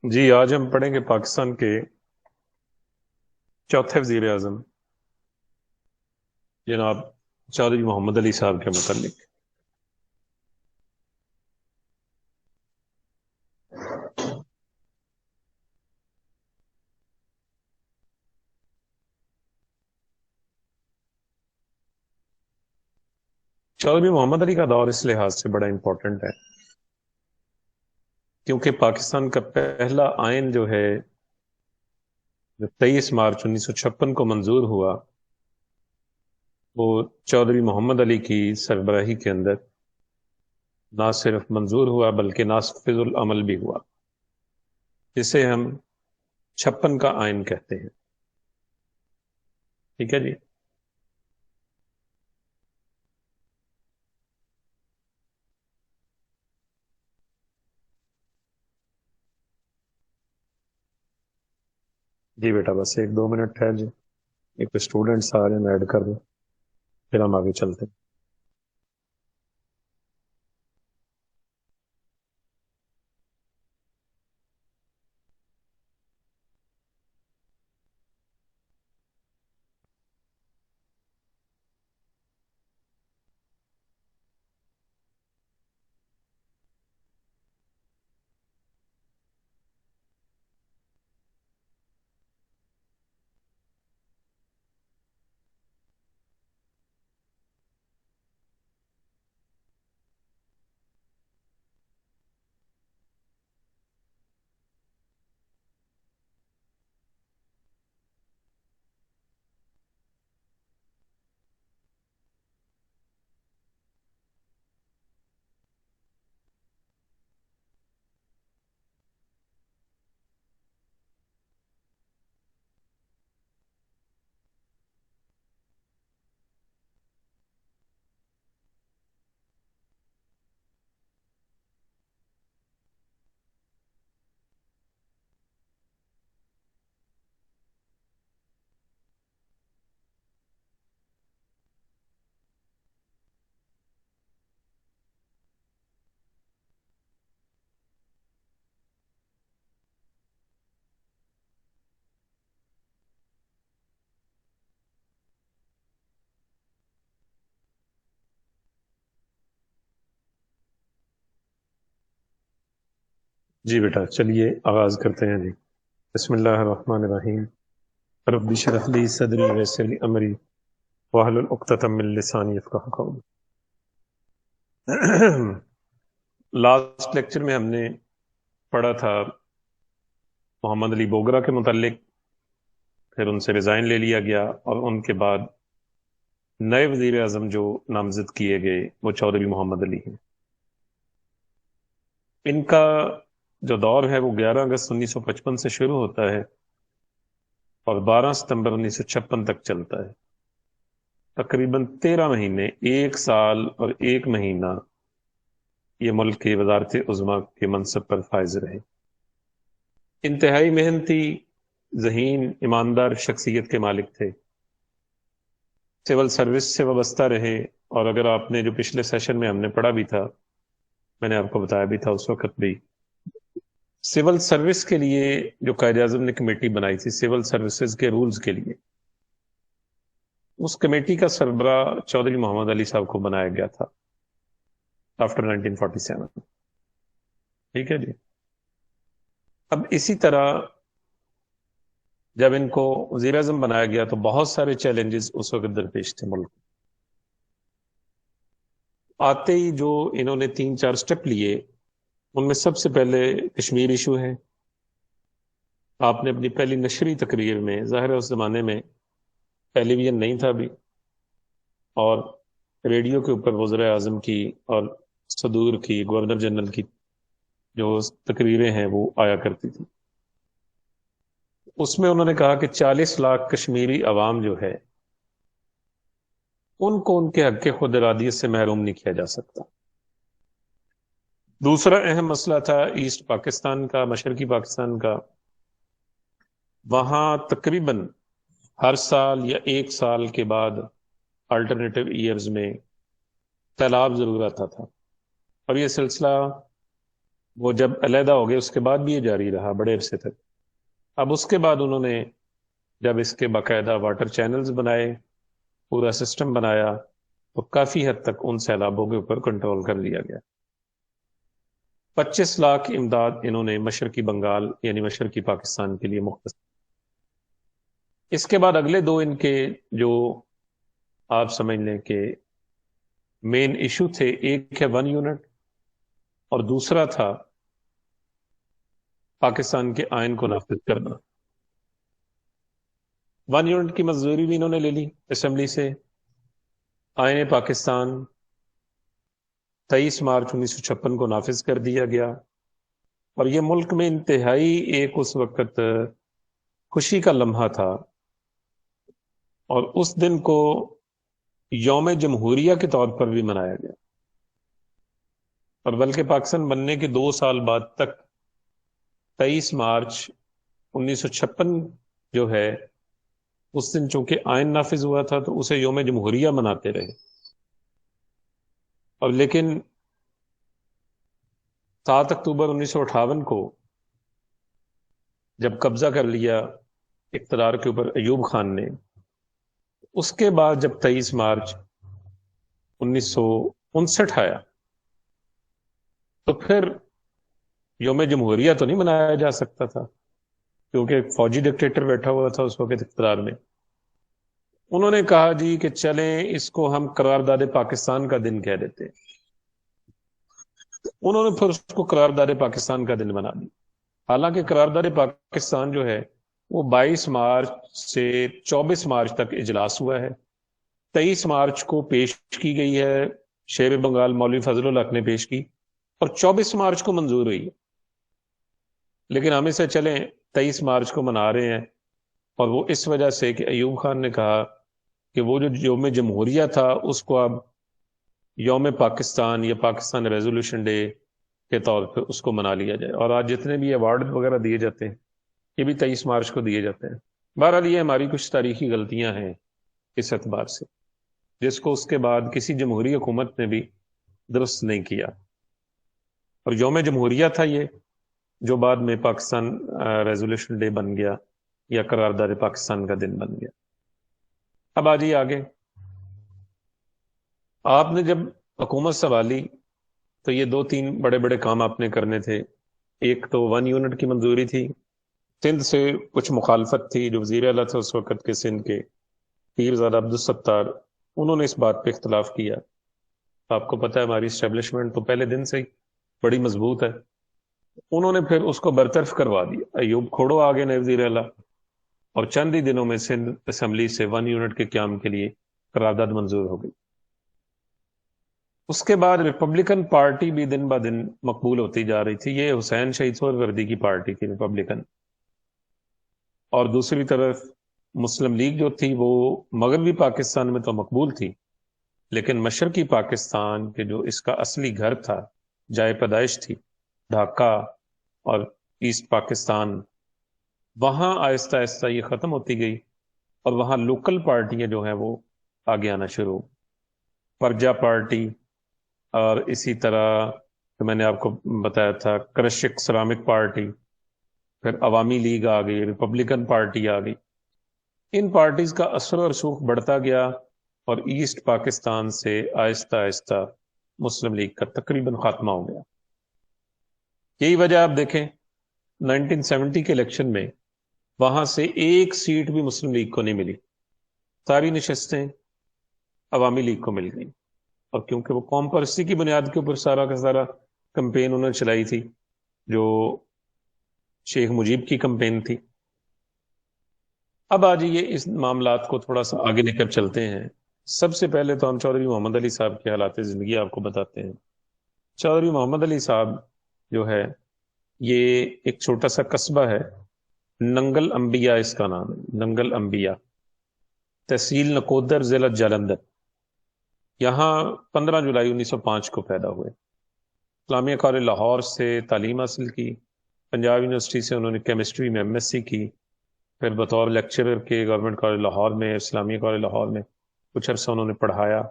جی آج ہم پڑھیں گے پاکستان کے چوتھے وزیر اعظم جناب چودھری محمد علی صاحب کے متعلق۔ چودھری محمد علی کا دور اس لحاظ سے بڑا امپورٹنٹ ہے کیونکہ پاکستان کا پہلا آئین جو ہے جو 23 مارچ 1956 کو منظور ہوا وہ چودھری محمد علی کی سربراہی کے اندر نہ صرف منظور ہوا بلکہ نافذ العمل بھی ہوا، جسے ہم 56 کا آئین کہتے ہیں۔ ٹھیک ہے جی۔ جی بیٹا بس 1-2 منٹ ٹھہر جائیں، ایک اسٹوڈنٹس آ رہے ہیں ایڈ کر دیں، پھر ہم آگے چلتے ہیں۔ جی بیٹا چلیے آغاز کرتے ہیں جی۔ بسم اللہ الرحمن الرحیم۔ رب اشرح لی صدری ویسر لی امری واحلل عقدۃ من لسانی یفقہوا قولی۔ لاسٹ لیکچر میں ہم نے پڑھا تھا محمد علی بوگرا کے متعلق، پھر ان سے ریزائن لے لیا گیا اور ان کے بعد نئے وزیر اعظم جو نامزد کیے گئے وہ چودھری محمد علی ہیں۔ ان کا جو دور ہے وہ 11 اگست 1955 سے شروع ہوتا ہے اور 12 ستمبر 1956 تک چلتا ہے۔ تقریباً 13 مہینے، 1 سال اور 1 مہینہ یہ ملک کی وزارت عظمیٰ کے منصب پر فائز رہے۔ انتہائی محنتی، ذہین، ایماندار شخصیت کے مالک تھے، سول سروس سے وابستہ رہے، اور اگر آپ نے جو پچھلے سیشن میں ہم نے پڑھا بھی تھا، میں نے آپ کو بتایا بھی تھا اس وقت بھی، سول سروس کے لیے جو قائد اعظم نے کمیٹی بنائی تھی سول سروسز کے رولز کے لیے، اس کمیٹی کا سربراہ چودھری محمد علی صاحب کو بنایا گیا تھا آفٹر 1947۔ ٹھیک ہے جی۔ اب اسی طرح جب ان کو وزیر اعظم بنایا گیا تو بہت سارے چیلنجز اس وقت درپیش تھے ملک۔ آتے ہی جو انہوں نے 3-4 سٹیپ لیے، ان میں سب سے پہلے کشمیر ایشو ہے۔ آپ نے اپنی پہلی نشری تقریر میں، ظاہر ہے اس زمانے میں ٹیلی ویژن نہیں تھا بھی، اور ریڈیو کے اوپر وزراء اعظم کی اور صدور کی، گورنر جنرل کی جو تقریریں ہیں وہ آیا کرتی تھی۔ اس میں انہوں نے کہا کہ 40 لاکھ کشمیری عوام جو ہے ان کو ان کے حق خود ارادیت سے محروم نہیں کیا جا سکتا۔ دوسرا اہم مسئلہ تھا ایسٹ پاکستان کا، مشرقی پاکستان کا۔ وہاں تقریباً ہر سال یا 1 سال کے بعد الٹرنیٹو ایئرز میں سیلاب ضرور آتا تھا، اور یہ سلسلہ وہ جب علیحدہ ہو گئے اس کے بعد بھی یہ جاری رہا بڑے عرصے تک. اب اس کے بعد انہوں نے جب اس کے باقاعدہ واٹر چینلز بنائے، پورا سسٹم بنایا، تو کافی حد تک ان سیلابوں کے اوپر کنٹرول کر لیا گیا. 25 لاکھ امداد انہوں نے مشرقی بنگال یعنی مشرقی پاکستان کے لیے مختص. اس کے بعد اگلے دو ان کے جو آپ سمجھ لیں کہ مین ایشو تھے، ایک ہے 1 یونٹ اور دوسرا تھا پاکستان کے آئین کو نافذ کرنا. 1 یونٹ کی منظوری بھی انہوں نے لے لی اسمبلی سے. آئین پاکستان 23 مارچ 1956 کو نافذ کر دیا گیا، اور یہ ملک میں انتہائی ایک اس وقت خوشی کا لمحہ تھا، اور اس دن کو یوم جمہوریہ کے طور پر بھی منایا گیا. اور بلکہ پاکستان بننے کے 2 سال بعد تک 23 مارچ 1956 جو ہے اس دن چونکہ آئین نافذ ہوا تھا تو اسے یوم جمہوریہ مناتے رہے. اور لیکن 7 اکتوبر 1958 کو جب قبضہ کر لیا اقتدار کے اوپر ایوب خان نے، اس کے بعد جب 23 مارچ 1959 آیا تو پھر یوم جمہوریہ تو نہیں منایا جا سکتا تھا، کیونکہ ایک فوجی ڈکٹیٹر بیٹھا ہوا تھا اس وقت اقتدار میں. انہوں نے کہا جی کہ چلیں اس کو ہم قرارداد پاکستان کا دن کہہ دیتے ہیں. انہوں نے پھر اس کو قرارداد پاکستان کا دن بنا دی. حالانکہ قرارداد پاکستان جو ہے وہ 22 مارچ سے 24 مارچ تک اجلاس ہوا ہے. 23 مارچ کو پیش کی گئی ہے، شیر بنگال مولوی فضل الحق نے پیش کی، اور 24 مارچ کو منظور ہوئی ہے. لیکن ہم اسے چلیں 23 مارچ کو منا رہے ہیں، اور وہ اس وجہ سے کہ ایوب خان نے کہا کہ وہ جو یوم جمہوریہ تھا اس کو اب یوم پاکستان یا پاکستان ریزولوشن ڈے کے طور پہ اس کو منا لیا جائے. اور آج جتنے بھی ایوارڈ وغیرہ دیے جاتے ہیں یہ بھی 23 مارچ کو دیے جاتے ہیں. بہرحال یہ ہماری کچھ تاریخی غلطیاں ہیں اس اعتبار سے، جس کو اس کے بعد کسی جمہوری حکومت نے بھی درست نہیں کیا. اور یوم جمہوریہ تھا یہ جو بعد میں پاکستان ریزولوشن ڈے بن گیا یا قرارداد پاکستان کا دن بن گیا. اب آجیے آگے. آپ نے جب حکومت سنبھالی تو یہ 2-3 بڑے بڑے کام آپ نے کرنے تھے. ایک تو 1 یونٹ کی منظوری تھی. سندھ سے کچھ مخالفت تھی. جو وزیر اعلیٰ تھا اس وقت کے سندھ کے پیرزادہ عبدالستار، انہوں نے اس بات پہ اختلاف کیا. آپ کو پتہ ہے ہماری اسٹیبلشمنٹ تو پہلے دن سے ہی بڑی مضبوط ہے. انہوں نے پھر اس کو برطرف کروا دیا. ایوب کھوڑو آگے نئے وزیر اعلیٰ، اور چند ہی دنوں میں سندھ اسمبلی سے 1 یونٹ کے قیام کے لیے قرارداد منظور ہو گئی. اس کے بعد ریپبلکن پارٹی بھی دن بہ دن مقبول ہوتی جا رہی تھی. یہ حسین شہید سہروردی کی پارٹی تھی ریپبلکن. اور دوسری طرف مسلم لیگ جو تھی وہ مغربی پاکستان میں تو مقبول تھی، لیکن مشرقی پاکستان کے جو اس کا اصلی گھر تھا، جائے پیدائش تھی، ڈھاکہ اور ایسٹ پاکستان، وہاں آہستہ آہستہ یہ ختم ہوتی گئی، اور وہاں لوکل پارٹیاں جو ہیں وہ آگے آنا شروع. پرجا پارٹی، اور اسی طرح جو میں نے آپ کو بتایا تھا کرشک سلامک پارٹی، پھر عوامی لیگ آ گئی، ریپبلکن پارٹی آ گئی. ان پارٹیز کا اثر و رسوخ بڑھتا گیا، اور ایسٹ پاکستان سے آہستہ آہستہ مسلم لیگ کا تقریباً خاتمہ ہو گیا. یہی وجہ آپ دیکھیں 1970 کے الیکشن میں وہاں سے ایک سیٹ بھی مسلم لیگ کو نہیں ملی. ساری نشستیں عوامی لیگ کو مل گئیں، اور کیونکہ وہ قوم پرستی کی بنیاد کے اوپر سارا کا سارا کمپین انہوں نے چلائی تھی، جو شیخ مجیب کی کمپین تھی. اب آجیے اس معاملات کو تھوڑا سا آگے لے کر چلتے ہیں. سب سے پہلے تو ہم چودھری محمد علی صاحب کے حالات زندگی آپ کو بتاتے ہیں. چودھری محمد علی صاحب جو ہے یہ ایک چھوٹا سا قصبہ ہے، ننگل انبیاء اس کا نام ہے، ننگل انبیاء، تحصیل نکودر، ضلع جالندھر. یہاں 15 جولائی 1905 کو پیدا ہوئے. اسلامیہ کالج لاہور سے تعلیم حاصل کی. پنجاب یونیورسٹی سے انہوں نے کیمسٹری میں MSc کی. پھر بطور لیکچرر کے گورنمنٹ کالج لاہور میں، اسلامیہ کالج لاہور میں کچھ عرصہ انہوں نے پڑھایا.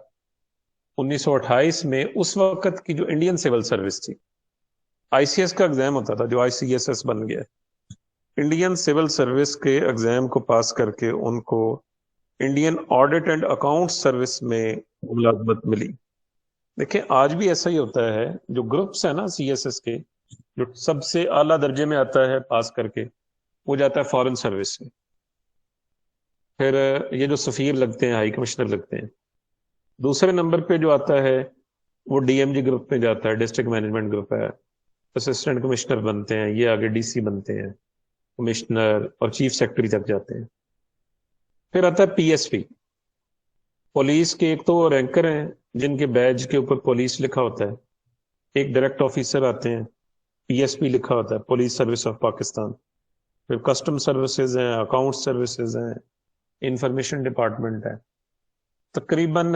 1928 میں اس وقت کی جو انڈین سول سروس تھی ICS کا ایگزام ہوتا تھا جو ICSS بن گیا. انڈین سول سروس کے ایگزام کو پاس کر کے ان کو Indian audit and account service میں ملازمت ملی. دیکھیں آج بھی ایسا ہی ہوتا ہے، جو گروپس ہیں نا CSS کے، جو سب سے اعلیٰ درجے میں آتا ہے پاس کر کے وہ جاتا ہے فارن سروس میں. پھر یہ جو سفیر لگتے ہیں، ہائی کمشنر لگتے ہیں. دوسرے نمبر پہ جو آتا ہے وہ DMG گروپ میں جاتا ہے، ڈسٹرکٹ مینجمنٹ گروپ ہے. اسسٹنٹ کمشنر بنتے ہیں، یہ آگے DC بنتے ہیں، کمشنر اور چیف سیکرٹری تک جاتے ہیں. پھر آتا ہے PSP. پولیس کے ایک تو وہ رینکر ہیں جن کے بیج کے اوپر پولیس لکھا ہوتا ہے، ایک ڈائریکٹ آفیسر آتے ہیں، PSP لکھا ہوتا ہے، پولیس سروس آف پاکستان. پھر کسٹم سروسز ہیں، اکاؤنٹ سروسز ہیں، انفارمیشن ڈپارٹمنٹ ہے. تقریباً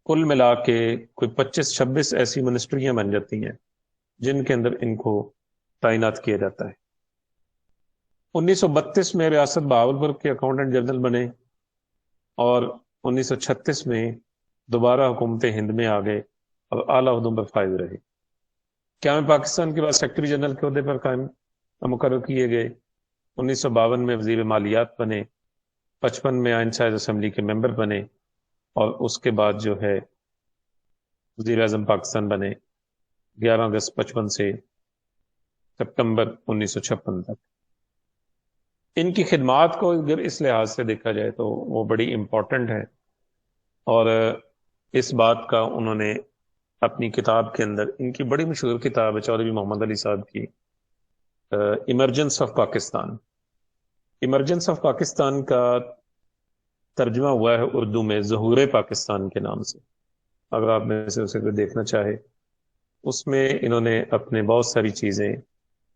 کل ملا کے کوئی 25-26 ایسی منسٹریاں بن جاتی ہیں جن کے اندر ان کو تعینات کیا جاتا ہے. 1932 میں ریاست بہاولپور کے اکاؤنٹنٹ جنرل بنے اور 1936 میں دوبارہ حکومت ہند میں آ گئے اور اعلیٰ عہدوں پر فائز رہے. قیام پاکستان کے بعد سیکرٹری جنرل کے عہدے پر قائم مقرر کیے گئے. 1952 میں وزیر مالیات بنے، 55 میں آئین ساز اسمبلی کے ممبر بنے اور اس کے بعد جو ہے وزیر اعظم پاکستان بنے 11 اگست 55 سے سپتمبر 1956 تک. ان کی خدمات کو اگر اس لحاظ سے دیکھا جائے تو وہ بڑی امپورٹنٹ ہے، اور اس بات کا انہوں نے اپنی کتاب کے اندر، ان کی بڑی مشہور کتاب ہے چودھری محمد علی صاحب کی، emergence of Pakistan. Emergence of Pakistan کا ترجمہ ہوا ہے اردو میں ظہور پاکستان کے نام سے. اگر آپ میں سے اسے دیکھنا چاہے، اس میں انہوں نے اپنے بہت ساری چیزیں،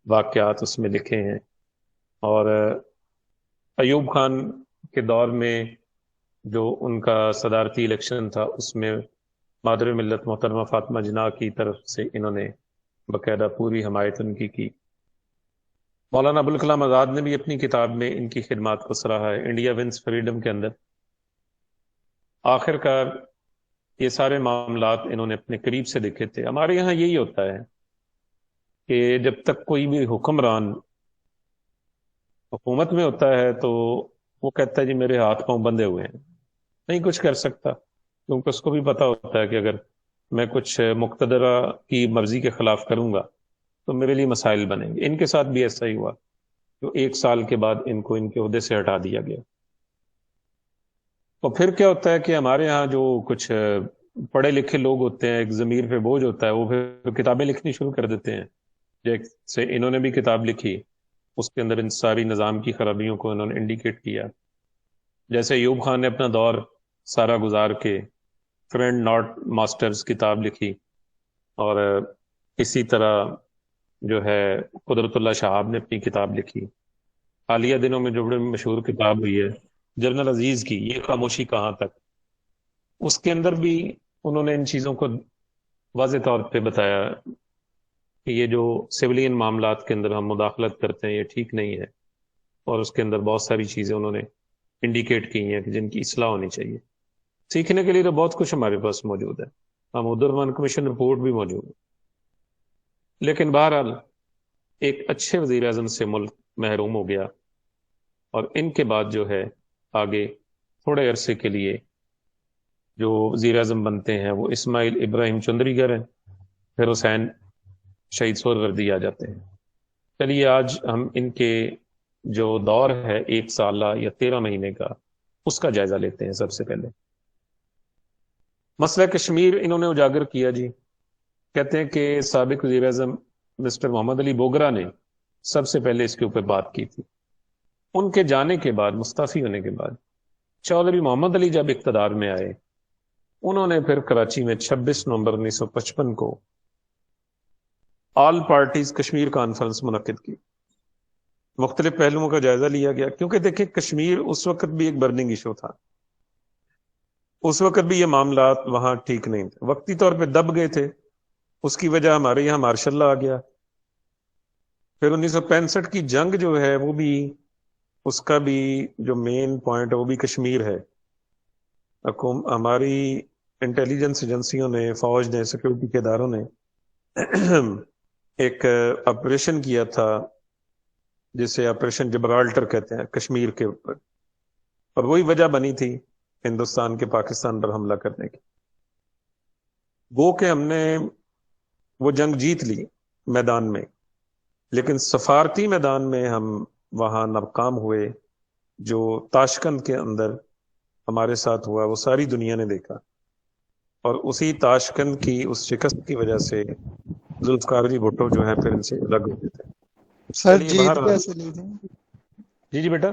واقعات اس میں لکھے ہیں. اور ایوب خان کے دور میں جو ان کا صدارتی الیکشن تھا، اس میں مادر ملت محترمہ فاطمہ جناح کی طرف سے انہوں نے باقاعدہ پوری حمایت ان کی. مولانا ابوالکلام آزاد نے بھی اپنی کتاب میں ان کی خدمات کو سراہا ہے، انڈیا ونس فریڈم کے اندر. آخر کار یہ سارے معاملات انہوں نے اپنے قریب سے دیکھے تھے. ہمارے یہاں یہی ہوتا ہے کہ جب تک کوئی بھی حکمران حکومت میں ہوتا ہے تو وہ کہتا ہے جی میرے ہاتھ پاؤں بندھے ہوئے ہیں، نہیں کچھ کر سکتا، کیونکہ اس کو بھی پتا ہوتا ہے کہ اگر میں کچھ مقتدرہ کی مرضی کے خلاف کروں گا تو میرے لیے مسائل بنیں گے. ان کے ساتھ بھی ایسا ہی ہوا، جو 1 سال کے بعد ان کو ان کے عہدے سے ہٹا دیا گیا. تو پھر کیا ہوتا ہے کہ ہمارے ہاں جو کچھ پڑھے لکھے لوگ ہوتے ہیں، ایک ضمیر پہ بوجھ ہوتا ہے، وہ پھر کتابیں لکھنی شروع کر دیتے ہیں. جیسے انہوں نے بھی کتاب لکھی، اس کے اندر ان ساری نظام کی خرابیوں کو انہوں نے انڈیکیٹ کیا. جیسے ایوب خان نے اپنا دور سارا گزار کے فرینڈ ناٹ ماسٹرز کتاب لکھی، اور اسی طرح جو ہے قدرت اللہ شہاب نے اپنی کتاب لکھی. حالیہ دنوں میں جو بڑی مشہور کتاب ہوئی ہے جنرل عزیز کی، یہ خاموشی کہاں تک، اس کے اندر بھی انہوں نے ان چیزوں کو واضح طور پہ بتایا کہ یہ جو سولین معاملات کے اندر ہم مداخلت کرتے ہیں یہ ٹھیک نہیں ہے، اور اس کے اندر بہت ساری چیزیں انہوں نے انڈیکیٹ کی ہیں کہ جن کی اصلاح ہونی چاہیے. سیکھنے کے لیے تو بہت کچھ ہمارے پاس موجود ہے، حمودالرحمان کمیشن رپورٹ بھی موجود ہے. لیکن بہرحال ایک اچھے وزیر اعظم سے ملک محروم ہو گیا، اور ان کے بعد جو ہے آگے تھوڑے عرصے کے لیے جو وزیر اعظم بنتے ہیں وہ اسماعیل ابراہیم چندری گر ہیں، پھر حسین شہید سہروردی آ جاتے ہیں. چلیے آج ہم ان کے جو دور ہے 1 سالہ یا 13 مہینے کا، اس کا جائزہ لیتے ہیں. سب سے پہلے مسئلہ کشمیر انہوں نے اجاگر کیا جی. کہتے ہیں کہ سابق وزیر اعظم مسٹر محمد علی بوگرا نے سب سے پہلے اس کے اوپر بات کی تھی. ان کے جانے کے بعد، مستعفی ہونے کے بعد، چودھری محمد علی جب اقتدار میں آئے، انہوں نے پھر کراچی میں 26 نومبر 1955 کو آل پارٹیز کشمیر کانفرنس منعقد کی. مختلف پہلوؤں کا جائزہ لیا گیا، کیونکہ دیکھیں کشمیر اس وقت بھی ایک برننگ ایشو تھا. اس وقت بھی یہ معاملات وہاں ٹھیک نہیں تھے، وقتی طور پہ دب گئے تھے. اس کی وجہ ہمارے یہاں مارشل لا آ گیا. پھر 1965 کی جنگ جو ہے وہ بھی، اس کا بھی جو مین پوائنٹ ہے وہ بھی کشمیر ہے. ہماری انٹیلیجنس ایجنسیوں نے، فوج نے، سیکورٹی کے اداروں نے ایک آپریشن کیا تھا جسے آپریشن جبرالٹر کہتے ہیں کشمیر کے اوپر، اور وہی وجہ بنی تھی ہندوستان کے پاکستان پر حملہ کرنے کی. وہ کہ ہم نے وہ جنگ جیت لی میدان میں، لیکن سفارتی میدان میں ہم وہاں ناکام ہوئے. جو تاشکند کے اندر ہمارے ساتھ ہوا وہ ساری دنیا نے دیکھا، اور اسی تاشکند کی اس شکست کی وجہ سے ذوالفقار علی بھٹو جو ہے پھر ان سے الگ ہو گئے تھے. سر چلیے جیت باہر. کیسے لی تھی؟ جی بیٹا.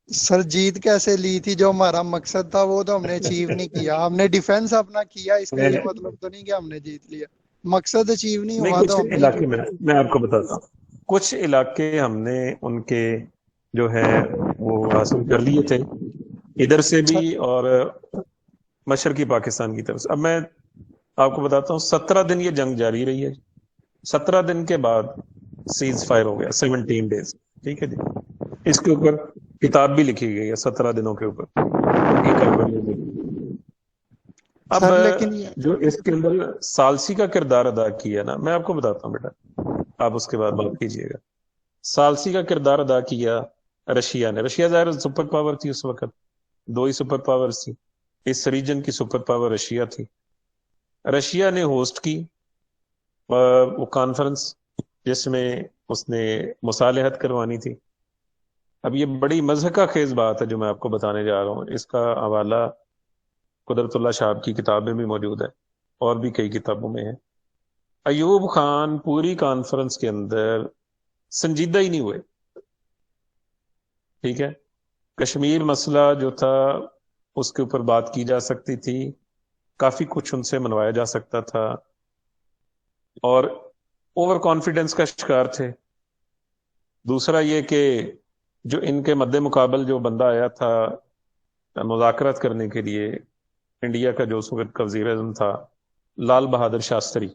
سر جیت کیسے لی تھی؟ جو ہمارا مقصد تھا وہ تو ہم نے اچیو نہیں کیا. ہم نے ڈیفینس اپنا کیا، اس کا یہ مطلب تو نہیں کہ ہم نے جیت لیا. مقصد اچیو نہیں ہوا کچھ تو ہم نہیں علاقے جیتے. میں آپ کو بتاتا ہوں، کچھ علاقے ہم نے ان کے جو ہے وہ حاصل کر لیے تھے ادھر سے بھی اور مشرقی پاکستان کی طرف سے. اب میں آپ کو بتاتا ہوں 17 دن یہ جنگ جاری رہی ہے. 17 دن کے بعد سیز فائر ہو گیا، 17 ڈیز. ٹھیک ہے جی. اس کے اوپر کتاب بھی لکھی گئی ہے 17 دنوں کے اوپر. اب سر لیکن جو اس کے اندر سالسی کا کردار ادا کیا نا، میں آپ کو بتاتا ہوں بیٹا، آپ اس کے بعد بات کیجئے گا. سالسی کا کردار ادا کیا رشیا نے. رشیا ظاہر سپر پاور تھی اس وقت، دو ہی سپر پاور تھی. اس ریجن کی سپر پاور رشیا تھی. رشیا نے ہوسٹ کی وہ کانفرنس جس میں اس نے مصالحت کروانی تھی. اب یہ بڑی مضحکہ خیز بات ہے جو میں آپ کو بتانے جا رہا ہوں. اس کا حوالہ قدرت اللہ صاحب کی کتاب میں بھی موجود ہے اور بھی کئی کتابوں میں ہے. ایوب خان پوری کانفرنس کے اندر سنجیدہ ہی نہیں ہوئے. ٹھیک ہے. کشمیر مسئلہ جو تھا اس کے اوپر بات کی جا سکتی تھی، کافی کچھ ان سے منوایا جا سکتا تھا، اور اوور کانفیڈنس کا شکار تھے. دوسرا یہ کہ جو ان کے مد مقابل جو بندہ آیا تھا مذاکرات کرنے کے لیے، انڈیا کا جو اس وقت کا وزیر اعظم تھا لال بہادر شاستری.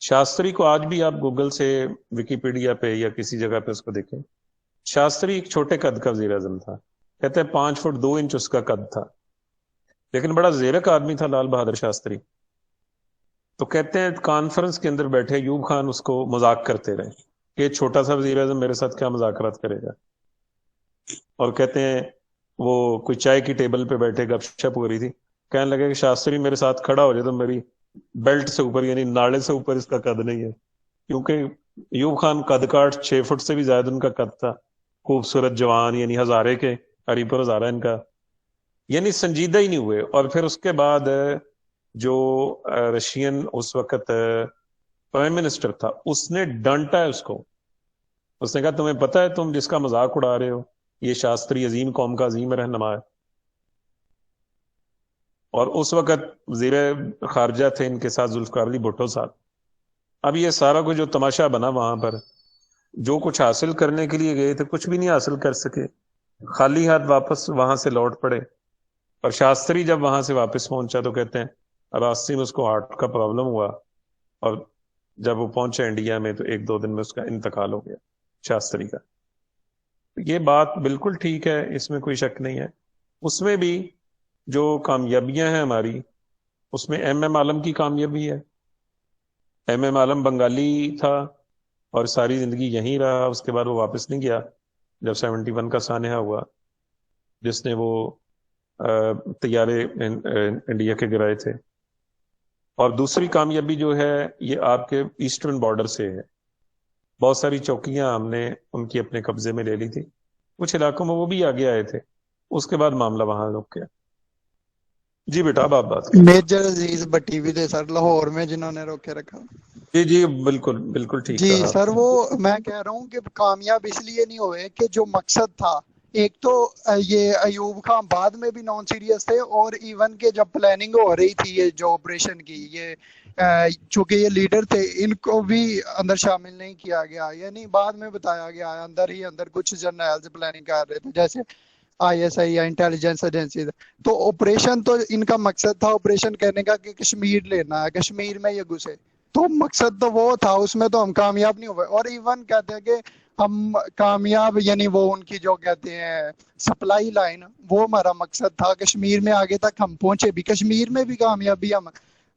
شاستری کو آج بھی آپ گوگل سے ویکیپیڈیا پہ یا کسی جگہ پہ اس کو دیکھیں. شاستری ایک چھوٹے قد کا وزیر اعظم تھا، کہتے ہیں 5 فٹ 2 انچ اس کا قد تھا، لیکن بڑا زیرک آدمی تھا لال بہادر شاستری. تو کہتے ہیں کانفرنس کے اندر بیٹھے ایوب خان اس کو مذاق کرتے رہے کہ چھوٹا سا وزیر اعظم میرے ساتھ کیا مذاکرات کرے گا. اور کہتے ہیں وہ کوئی چائے کی ٹیبل پہ بیٹھے گپ شپ ہو رہی تھی، کہنے لگے کہ شاستری میرے ساتھ کھڑا ہو جائے تو میری بیلٹ سے اوپر یعنی ناڑے سے اوپر اس کا قد نہیں ہے. کیونکہ ایوب خان قد کاٹ 6 فٹ سے بھی زیادہ ان کا قد تھا، خوبصورت جوان، یعنی ہزارے کے ہری پر ہزارہ ان کا، یعنی سنجیدہ ہی نہیں ہوئے. اور پھر اس کے بعد جو رشین اس وقت پرائم منسٹر تھا اس نے ڈانٹا ہے اس کو. اس نے کہا تمہیں پتہ ہے تم جس کا مذاق اڑا رہے ہو یہ شاستری عظیم قوم کا عظیم رہنما ہے. اور اس وقت وزیر خارجہ تھے ان کے ساتھ ذوالفقار علی بھٹو صاحب. اب یہ سارا کچھ جو تماشا بنا وہاں پر، جو کچھ حاصل کرنے کے لیے گئے تھے کچھ بھی نہیں حاصل کر سکے، خالی ہاتھ واپس وہاں سے لوٹ پڑے. اور شاستری جب وہاں سے واپس پہنچا تو کہتے ہیں راستے میں اس کو ہارٹ کا پرابلم ہوا، اور جب وہ پہنچا انڈیا میں تو 1-2 دن میں اس کا انتقال ہو گیا شاستری کا. یہ بات بالکل ٹھیک ہے، اس میں کوئی شک نہیں ہے. اس میں بھی جو کامیابیاں ہیں ہماری، اس میں ایم عالم کی کامیابی ہے. ایم عالم بنگالی تھا اور ساری زندگی یہیں رہا، اس کے بعد وہ واپس نہیں گیا جب 71 کا سانحہ ہوا جس نے وہ طیارے انڈیا کے گرائے تھے. اور دوسری کامیابی جو ہے یہ آپ کے ایسٹرن بارڈر سے ہے. بہت ساری چوکیاں ہم نے ان کی اپنے قبضے میں لے لی تھی، کچھ علاقوں میں وہ بھی آگے آئے تھے، اس کے بعد معاملہ وہاں رک گیا. جی بیٹا اب آپ بات کریں. میجر عزیز بٹی بھی تھے سر لاہور میں جنہوں نے روکے رکھا. جی بالکل بالکل ٹھیک جی کہا. سر، وہ میں کہہ رہا ہوں کہ کامیاب اس لیے نہیں ہوئے کہ جو مقصد تھا، ایک تو یہ ایوب خان بعد میں بھی نان سیریس تھے، اور ایون کہ جب پلاننگ ہو رہی تھی یہ جو آپریشن کی، یہ چونکہ یہ لیڈر تھے ان کو بھی اندر شامل نہیں کیا گیا. یعنی بعد میں بتایا گیا اندر ہی اندر کچھ جرنیل پلاننگ کر رہے تھے جیسے آئی ایس آئی یا انٹیلیجنس ایجنسی. تو آپریشن تو ان کا مقصد تھا آپریشن کرنے کا کہ کشمیر لینا ہے، کشمیر میں یہ گھسے، تو مقصد تو وہ تھا، اس میں تو ہم کامیاب نہیں ہوئے. اور ایون کہتے ہیں کہ ہم کامیاب، یعنی وہ ان کی جو کہتے ہیں سپلائی لائن، وہ ہمارا مقصد تھا. کشمیر میں آگے تک ہم پہنچے بھی، کشمیر میں بھی کامیابی ہم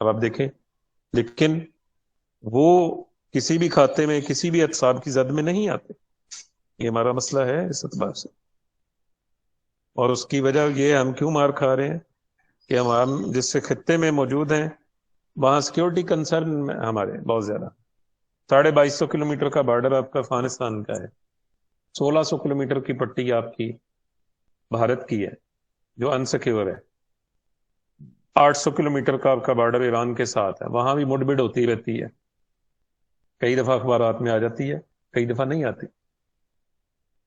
اب آپ دیکھیں، لیکن وہ کسی بھی کھاتے میں کسی بھی اعتصاب کی زد میں نہیں آتے. یہ ہمارا مسئلہ ہے اس اعتبار سے. اور اس کی وجہ یہ ہم کیوں مار کھا رہے ہیں کہ ہم جس سے خطے میں موجود ہیں وہاں سیکیورٹی کنسرن ہمارے بہت زیادہ. 2250 کلومیٹر کا بارڈر آپ کا افغانستان کا ہے، 1600 کلومیٹر کی پٹی آپ کی بھارت کی ہے جو انسیکیور ہے، 800 کلومیٹر کا آپ کا بارڈر ایران کے ساتھ ہے، وہاں بھی مڈ بڈ ہوتی رہتی ہے، کئی دفعہ اخبارات میں آ جاتی ہے، کئی دفعہ نہیں آتی.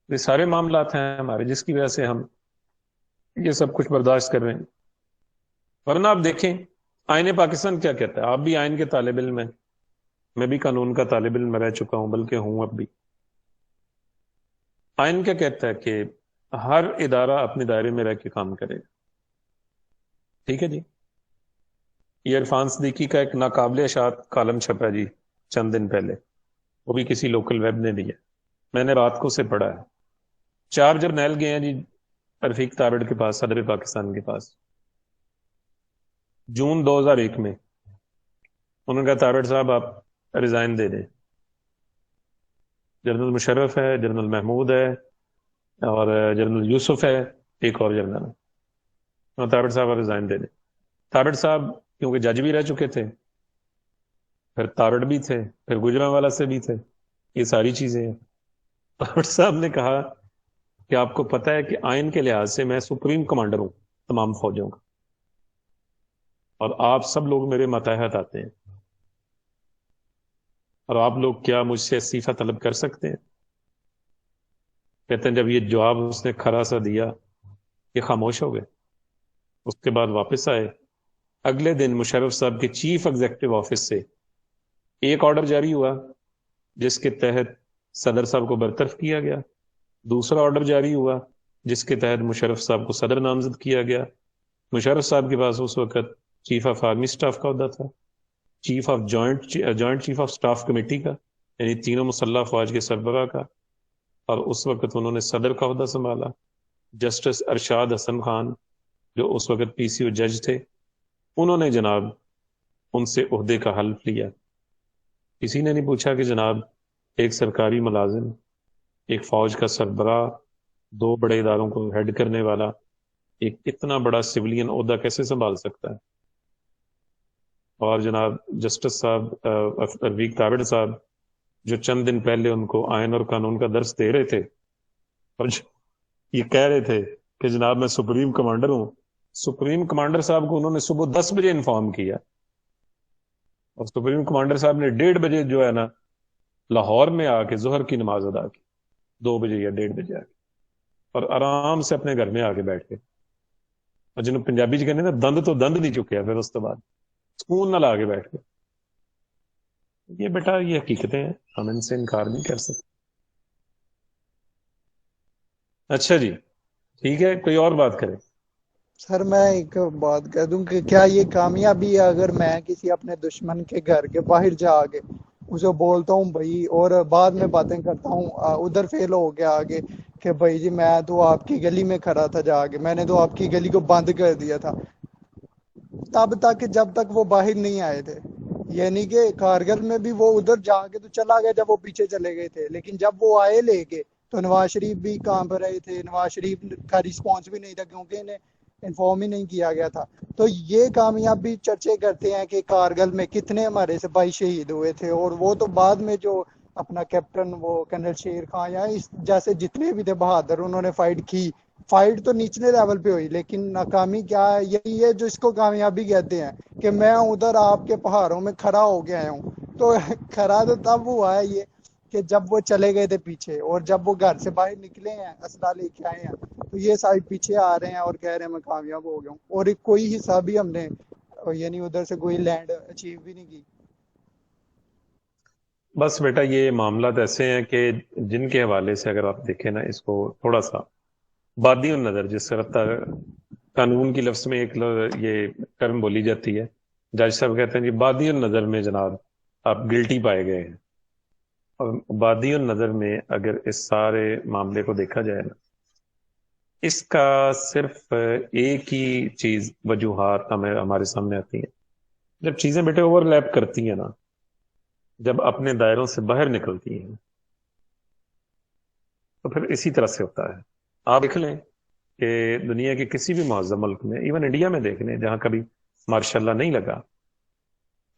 یہ سارے معاملات ہیں ہمارے جس کی وجہ سے ہم یہ سب کچھ برداشت کر رہے ہیں. ورنہ آپ دیکھیں آئین پاکستان کیا کہتا ہے. آپ بھی آئین کے طالب علم ہیں، میں بھی قانون کا طالب علم رہ چکا ہوں، بلکہ ہوں اب بھی. آئین کیا کہتا ہے کہ ہر ادارہ اپنے دائرے میں رہ کے کام کرے گا. ٹھیک ہے جی. یہ عرفان صدیقی کا ایک ناقابل اشاعت کالم چھپا جی چند دن پہلے، وہ بھی کسی لوکل ویب نے دیا، میں نے رات کو اسے پڑھا ہے. 4 جرنیل گئے ہیں جی رفیق تارڑ کے پاس، صدر پاکستان کے پاس، جون 2001 میں. انہوں نے کہا تارڑ صاحب آپ ریزائن دے دیں. جنرل مشرف ہے، جنرل محمود ہے، اور جنرل یوسف ہے، ایک اور جنرل. تارڑ صاحب آپ ریزائن دے دیں. تارڑ صاحب کیونکہ جج بھی رہ چکے تھے، پھر تارڑ بھی تھے، پھر گجرانوالہ سے بھی تھے، یہ ساری چیزیں ہیں. تارڑ صاحب نے کہا کہ آپ کو پتہ ہے کہ آئین کے لحاظ سے میں سپریم کمانڈر ہوں تمام فوجوں کا، اور آپ سب لوگ میرے ماتحت آتے ہیں، اور آپ لوگ کیا مجھ سے استعفیٰ طلب کر سکتے ہیں؟ کہتے ہیں جب یہ جواب اس نے کھرا سا دیا یہ خاموش ہو گئے. اس کے بعد واپس آئے. اگلے دن مشرف صاحب کے چیف ایگزیکٹو آفس سے ایک آرڈر جاری ہوا جس کے تحت صدر صاحب کو برطرف کیا گیا. دوسرا آرڈر جاری ہوا جس کے تحت مشرف صاحب کو صدر نامزد کیا گیا. مشرف صاحب کے پاس اس وقت چیف آف آرمی سٹاف کا عہدہ تھا، chief of joint chief of staff committee کا، یعنی تینوں مسلح افواج کے سربراہ کا، اور اس وقت انہوں نے صدر کا عہدہ سنبھالا. جسٹس ارشاد حسن خان جو اس وقت پی سی او جج تھے، انہوں نے جناب ان سے عہدے کا حلف لیا. کسی نے نہیں پوچھا کہ جناب ایک سرکاری ملازم، ایک فوج کا سربراہ، 2 بڑے اداروں کو ہیڈ کرنے والا ایک اتنا بڑا سویلین عہدہ کیسے سنبھال سکتا ہے. اور جناب جسٹس صاحب رفیق تارڑ صاحب جو چند دن پہلے ان کو آئین اور قانون کا درس دے رہے تھے، اور یہ کہہ رہے تھے کہ جناب میں سپریم کمانڈر ہوں، سپریم کمانڈر صاحب کو انہوں نے صبح 10 بجے انفارم کیا، اور سپریم کمانڈر صاحب نے 1:30 بجے جو ہے نا لاہور میں آ کے ظہر کی نماز ادا کی، 2 بجے یا 1:30 بجے آ کے، اور آرام سے اپنے گھر میں آ کے بیٹھ کے، اور جنہوں پنجابی کہنے نا دند تو دند نہیں چکے پھر اس کے بعد سکون نہ لا کے بیٹھ کے. یہ بیٹا یہ حقیقتیں ہیں، ہم ان سے انکار نہیں کر سکتے. اچھا جی ٹھیک ہے، کوئی اور بات کرے. سر میں ایک بات کہہ دوں کہ کیا یہ کامیابی ہے اگر میں کسی اپنے دشمن کے گھر کے باہر جا کے اسے بولتا ہوں بھائی، اور بعد میں باتیں کرتا ہوں ادھر فیل ہو گیا آگے کہ بھائی جی میں تو آپ کی گلی میں کھڑا تھا، جا کے میں نے تو آپ کی گلی کو بند کر دیا تھا، تب تک جب تک وہ باہر نہیں آئے تھے. یعنی کہ کارگل میں بھی وہ ادھر جا کے تو چلا گیا جب وہ پیچھے چلے گئے تھے، لیکن جب وہ آئے لے کے تو نواز شریف بھی کام پر رہے تھے، نواز شریف کا رسپانس بھی نہیں تھا کیونکہ انہیں انفارم ہی نہیں کیا گیا تھا. تو یہ کامیابی چرچے کرتے ہیں کہ کارگل میں کتنے ہمارے سپاہی شہید ہوئے تھے، اور وہ تو بعد میں جو اپنا کیپٹن وہ کرنل شیر خان یا اس جیسے جتنے بھی تھے بہادر انہوں نے فائٹ کی. فائٹ تو نچلے لیول پہ ہوئی، لیکن ناکامی کیا ہے؟ یہی ہے جو اس کو کامیابی کہتے ہیں کہ میں ادھر آپ کے پہاڑوں میں کھڑا ہو گیا ہوں. تو کھڑا تو تب ہوا ہے یہ کہ جب وہ چلے گئے تھے پیچھے، اور جب وہ گھر سے باہر نکلے ہیں اسلحہ لے کے آئے ہیں تو یہ سائڈ پیچھے آ رہے ہیں اور کہہ رہے ہیں میں کامیاب ہو گیا ہوں، اور کوئی حصہ بھی ہم نے یعنی ادھر سے کوئی لینڈ اچیو بھی نہیں کی. بس بیٹا یہ معاملات ایسے ہیں کہ جن کے حوالے سے اگر آپ دیکھیں نا اس کو تھوڑا سا بادی النظر، جس سے رفتہ قانون کی لفظ میں ایک یہ ٹرم بولی جاتی ہے، جج صاحب کہتے ہیں جی بادی النظر میں جناب آپ گلٹی پائے گئے ہیں. اور بادی النظر میں اگر اس سارے معاملے کو دیکھا جائے نا، اس کا صرف ایک ہی چیز وجوہات ہمارے سامنے آتی ہیں. جب چیزیں بیٹے اوور لیپ کرتی ہیں نا، جب اپنے دائروں سے باہر نکلتی ہیں، تو پھر اسی طرح سے ہوتا ہے. آپ دیکھ لیں کہ دنیا کے کسی بھی معظم ملک میں، ایون انڈیا میں دیکھ لیں جہاں کبھی ماشاء اللہ نہیں لگا،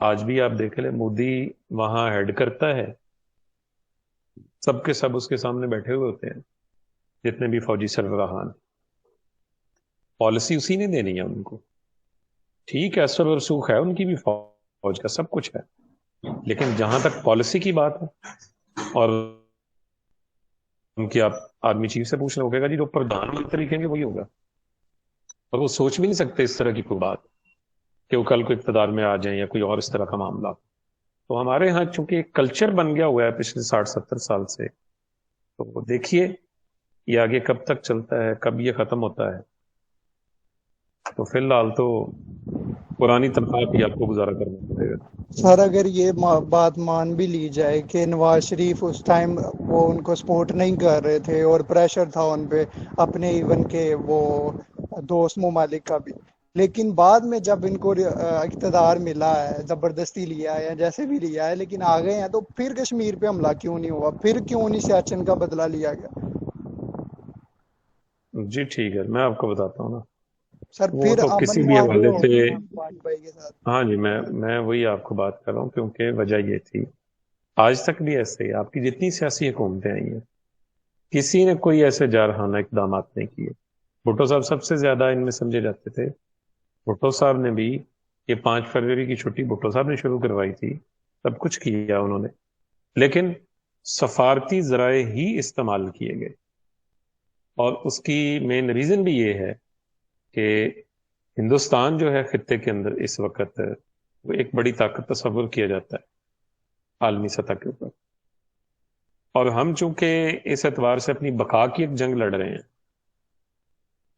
آج بھی آپ دیکھ لیں مودی وہاں ہیڈ کرتا ہے، سب کے سب اس کے سامنے بیٹھے ہوئے ہوتے ہیں، جتنے بھی فوجی سربراہان. پالیسی اسی نے دینی ہے ان کو. ٹھیک ہے، اثر و رسوخ ہے ان کی بھی، فوج کا سب کچھ ہے، لیکن جہاں تک پالیسی کی بات ہے، اور ان کی آپ آرمی چیف سے پوچھ لیں، وہ کہے گا جی جو پردھان منتری کہیں گے وہی ہوگا. اور وہ سوچ بھی نہیں سکتے اس طرح کی کوئی بات کہ وہ کل کو اقتدار میں آ جائیں یا کوئی اور اس طرح کا معاملہ. تو ہمارے ہاں چونکہ ایک کلچر بن گیا ہوا ہے پچھلے 60-70 سال سے، تو دیکھیے یہ آگے کب تک چلتا ہے، کب یہ ختم ہوتا ہے. تو فی الحال تو پرانی تنخواہ پہ آپ کو گزارا کرنا پڑے گا. سر اگر یہ بات مان بھی لی جائے کہ نواز شریف اس ٹائم وہ ان کو سپورٹ نہیں کر رہے تھے اور پریشر تھا ان پہ اپنے ایون کے وہ دوست ممالک کا بھی، لیکن بعد میں جب ان کو اقتدار ملا ہے، زبردستی لیا ہے یا جیسے بھی لیا ہے لیکن آ گئے ہیں، تو پھر کشمیر پہ حملہ کیوں نہیں ہوا؟ پھر کیوں نہیں سیاچن کا بدلہ لیا گیا؟ جی ٹھیک ہے، میں آپ کو بتاتا ہوں نا. سر وہ پھر تو امن کسی بھی معاہدے حوالے ہو سے، گئے بھائی کے ساتھ. ہاں جی، میں وہی آپ کو بات کر رہا ہوں، کیونکہ وجہ یہ تھی آج تک بھی ایسے ہی آپ کی جتنی سیاسی حکومتیں آئی ہیں، کسی نے کوئی ایسے جارحانہ اقدامات نہیں کیے. بھٹو صاحب سب سے زیادہ ان میں سمجھے جاتے تھے. بھٹو صاحب نے بھی یہ 5 فروری کی چھٹی بھٹو صاحب نے شروع کروائی تھی، سب کچھ کیا انہوں نے، لیکن سفارتی ذرائع ہی استعمال کیے گئے. اور اس کی مین ریزن بھی یہ ہے کہ ہندوستان جو ہے خطے کے اندر اس وقت وہ ایک بڑی طاقت تصور کیا جاتا ہے عالمی سطح کے اوپر، اور ہم چونکہ اس اعتبار سے اپنی بقا کی ایک جنگ لڑ رہے ہیں،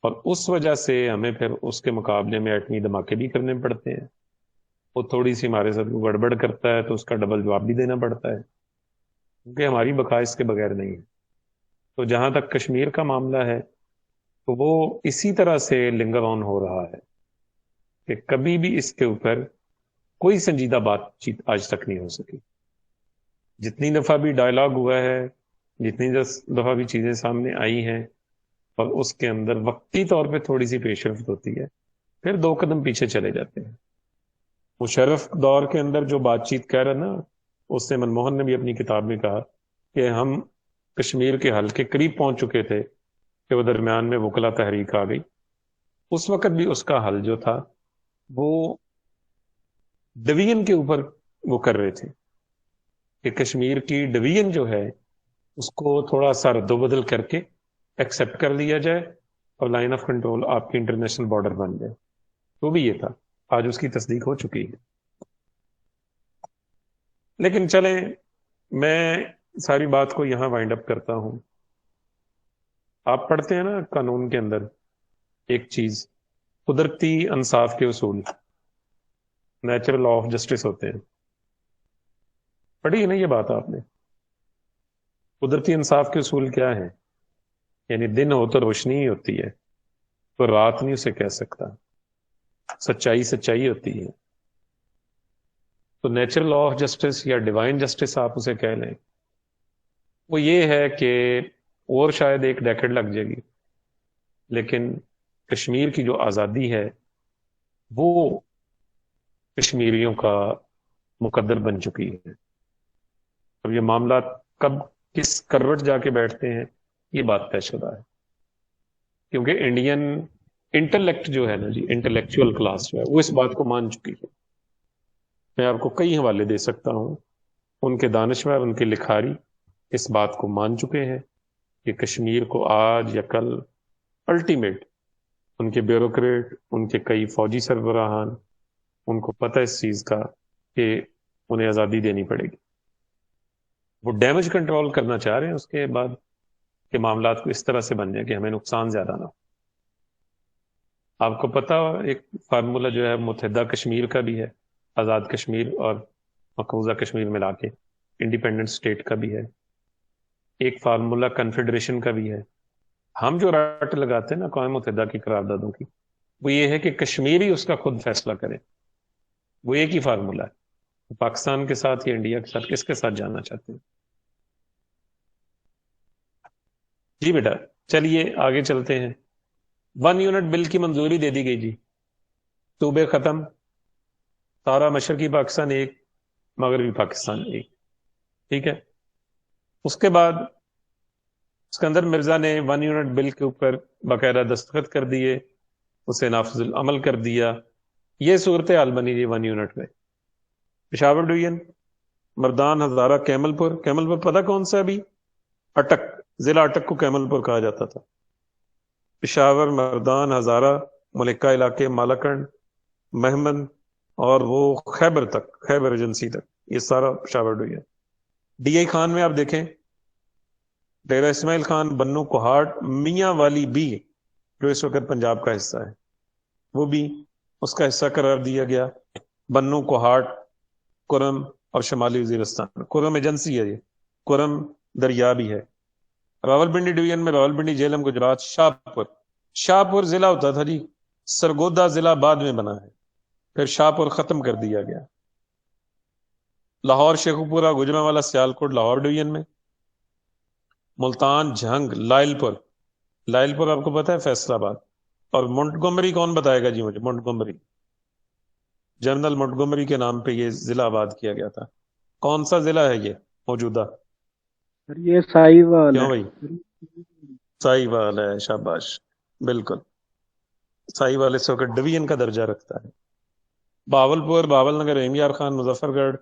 اور اس وجہ سے ہمیں پھر اس کے مقابلے میں ایٹمی دھماکے بھی کرنے پڑتے ہیں. وہ تھوڑی سی ہمارے ساتھ گڑبڑ کرتا ہے تو اس کا ڈبل جواب بھی دینا پڑتا ہے، کیونکہ ہماری بقا اس کے بغیر نہیں ہے. تو جہاں تک کشمیر کا معاملہ ہے، تو وہ اسی طرح سے لنگر آن ہو رہا ہے کہ کبھی بھی اس کے اوپر کوئی سنجیدہ بات چیت آج تک نہیں ہو سکی. جتنی دفعہ بھی ڈائلاگ ہوا ہے، جتنی دفعہ بھی چیزیں سامنے آئی ہیں، اور اس کے اندر وقتی طور پہ تھوڑی سی پیش رفت ہوتی ہے، پھر 2 قدم پیچھے چلے جاتے ہیں. مشرف دور کے اندر جو بات چیت کہہ رہا نا، اس سے منموہن نے بھی اپنی کتاب میں کہا کہ ہم کشمیر کے حل کے قریب پہنچ چکے تھے کہ وہ درمیان میں وکلا تحریک آ گئی. اس وقت بھی اس کا حل جو تھا وہ ڈویژن کے اوپر وہ کر رہے تھے کہ کشمیر کی ڈویژن جو ہے اس کو تھوڑا سا رد و بدل کر کے ایکسپٹ کر لیا جائے اور لائن آف کنٹرول آپ کی انٹرنیشنل بارڈر بن جائے. تو بھی یہ تھا، آج اس کی تصدیق ہو چکی ہے. لیکن چلیں، میں ساری بات کو یہاں وائنڈ اپ کرتا ہوں. آپ پڑھتے ہیں نا قانون کے اندر ایک چیز، قدرتی انصاف کے اصول، نیچرل لا آف جسٹس ہوتے ہیں. پڑھی ہے نا یہ بات آپ نے؟ قدرتی انصاف کے اصول کیا ہیں؟ یعنی دن ہو تو روشنی ہی ہوتی ہے، تو رات نہیں اسے کہہ سکتا. سچائی سچائی ہوتی ہے. تو نیچرل لا آف جسٹس یا ڈیوائن جسٹس آپ اسے کہہ لیں، وہ یہ ہے کہ اور شاید ایک ڈیکڈ لگ جائے گی، لیکن کشمیر کی جو آزادی ہے وہ کشمیریوں کا مقدر بن چکی ہے. اب یہ معاملات کب کس کروٹ جا کے بیٹھتے ہیں یہ بات طے شدہ ہے، کیونکہ انڈین انٹلیکٹ جو ہے نا جی، انٹلیکچوئل کلاس جو ہے وہ اس بات کو مان چکی ہے. میں آپ کو کئی حوالے دے سکتا ہوں، ان کے دانشور، ان کے لکھاری اس بات کو مان چکے ہیں کہ کشمیر کو آج یا کل الٹیمیٹ، ان کے بیوروکریٹ، ان کے کئی فوجی سربراہان، ان کو پتہ اس چیز کا کہ انہیں آزادی دینی پڑے گی. وہ ڈیمیج کنٹرول کرنا چاہ رہے ہیں اس کے بعد کہ معاملات کو اس طرح سے بن جائے کہ ہمیں نقصان زیادہ نہ ہو. آپ کو پتا ایک فارمولہ جو ہے متحدہ کشمیر کا بھی ہے، آزاد کشمیر اور مقبوضہ کشمیر ملا کے انڈیپینڈنٹ اسٹیٹ کا بھی ہے. ایک فارمولہ کنفیڈریشن کا بھی ہے. ہم جو رٹ لگاتے ہیں نا اقوام متحدہ کی قراردادوں کی، وہ یہ ہے کہ کشمیر ہی اس کا خود فیصلہ کرے. وہ ایک ہی فارمولا ہے. پاکستان کے ساتھ یا انڈیا کے ساتھ کس کے ساتھ جانا چاہتے ہیں؟ جی بیٹا چلیے آگے چلتے ہیں. 1 یونٹ بل کی منظوری دے دی گئی جی. صوبے ختم، سارا مشرقی پاکستان ایک، مغربی پاکستان ایک. ٹھیک ہے. اس کے بعد اسکندر مرزا نے 1 یونٹ بل کے اوپر باقاعدہ دستخط کر دیے، اسے نافذ العمل کر دیا. یہ صورتحال بنی جی 1 یونٹ میں. پشاور ڈویژن، مردان، ہزارہ، کیمل پور پتہ کون سا ابھی؟ اٹک، ضلع اٹک کو کیمل پور کہا جاتا تھا. پشاور، مردان، ہزارہ، ملکہ علاقے، مالاکنڈ، مہمند اور وہ خیبر تک، خیبر ایجنسی تک، یہ سارا Peshawar division. D I Khan میں آپ دیکھیں ڈیرہ اسماعیل خان، بنو کوہاٹ، میاں والی بھی جو اس وقت پنجاب کا حصہ ہے وہ بھی اس کا حصہ قرار دیا گیا. بنو کوہاٹ، کرم اور شمالی وزیرستان. کرم ایجنسی ہے یہ، کرم دریا بھی ہے. راولپنڈی ڈویژن میں راولپنڈی، جہلم، گجرات. شاہپور ضلع ہوتا تھا جی، سرگودا ضلع بعد میں بنا ہے، پھر شاہپور ختم کر دیا گیا. لاہور، شیخوپورہ، گجرانوالہ، سیالکوٹ لاہور ڈویژن میں. ملتان، جھنگ، لائل پور آپ کو پتا ہے فیصل آباد. اور منٹگومری کون بتائے گا جی مجھے؟ منٹگومری جنرل منٹگومری کے نام پہ یہ ضلع آباد کیا گیا تھا. کون سا ضلع ہے یہ موجودہ؟ سر یہ ساہیوال کیوں ہے. بھائی؟ ساہیوال ہے، شاباش، بالکل. ساہیوال اس وقت ڈویژن کا درجہ رکھتا ہے. باولپور، باول نگر، ایم یار خان، مظفر گڑھ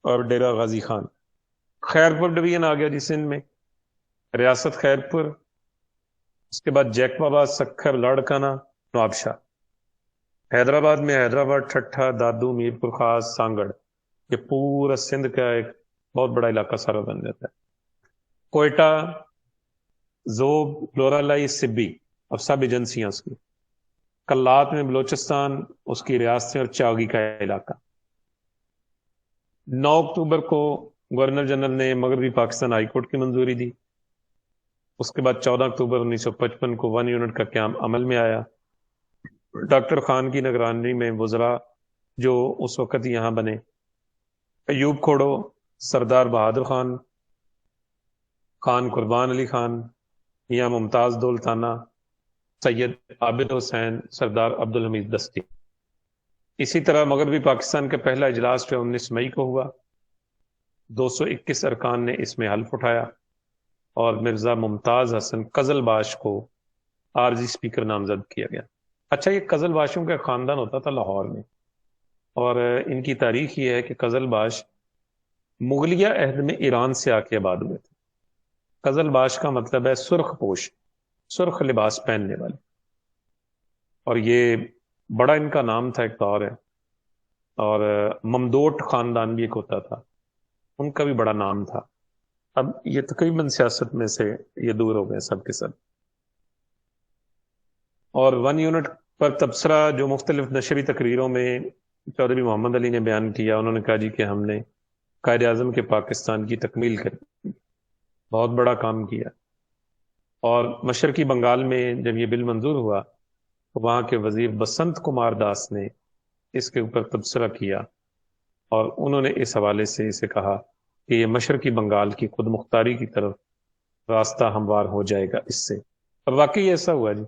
اور ڈیرہ غازی خان. خیرپور ڈویژن آ گیا جی سندھ میں، ریاست خیرپور. اس کے بعد جیکباباد، سکھر، لاڑکانہ، نوابشاہ. حیدرآباد میں حیدرآباد، ٹھٹھا، دادو، میرپور خاص، سانگڑ. یہ پورا سندھ کا ایک بہت بڑا علاقہ سارا بن جاتا ہے. کوئٹہ، زوب، لورالائی، سبی اور سب ایجنسیاں اس کی. کلات میں بلوچستان، اس کی ریاستیں اور چاگی کا علاقہ. 9 اکتوبر کو گورنر جنرل نے مغربی پاکستان ہائی کورٹ کی منظوری دی. اس کے بعد 14 اکتوبر 1955 کو 1 یونٹ کا قیام عمل میں آیا. ڈاکٹر خان کی نگرانی میں وزراء جو اس وقت یہاں بنے: ایوب کھوڑو، سردار بہادر خان، خان قربان علی خان، میاں ممتاز دولتانہ، سید عابد حسین، سردار عبدالحمید دستی. اسی طرح مغربی پاکستان کا پہلا اجلاس جو 19 مئی کو ہوا، 221 ارکان نے اس میں حلف اٹھایا اور مرزا ممتاز حسن قزل باش کو عارضی اسپیکر نامزد کیا گیا. اچھا، یہ قزل باشوں کا خاندان ہوتا تھا لاہور میں، اور ان کی تاریخ یہ ہے کہ قزل باش مغلیہ عہد میں ایران سے آ کے آباد ہوئے تھے. قزل باش کا مطلب ہے سرخ پوش، سرخ لباس پہننے والے. اور یہ بڑا ان کا نام تھا ایک دور ہے. اور ممدوٹ خاندان بھی ایک ہوتا تھا، ان کا بھی بڑا نام تھا. اب یہ تقریباً سیاست میں سے یہ دور ہو گئے سب کے سب. اور 1 یونٹ پر تبصرہ جو مختلف نشری تقریروں میں چودھری محمد علی نے بیان کیا، انہوں نے کہا جی کہ ہم نے قائد اعظم کے پاکستان کی تکمیل کر دی، بہت بڑا کام کیا. اور مشرقی بنگال میں جب یہ بل منظور ہوا تو وہاں کے وزیر بسنت کمار داس نے اس کے اوپر تبصرہ کیا، اور انہوں نے اس حوالے سے اسے کہا کہ یہ مشرقی بنگال کی خود مختاری کی طرف راستہ ہموار ہو جائے گا اس سے. اور واقعی ایسا ہوا جی.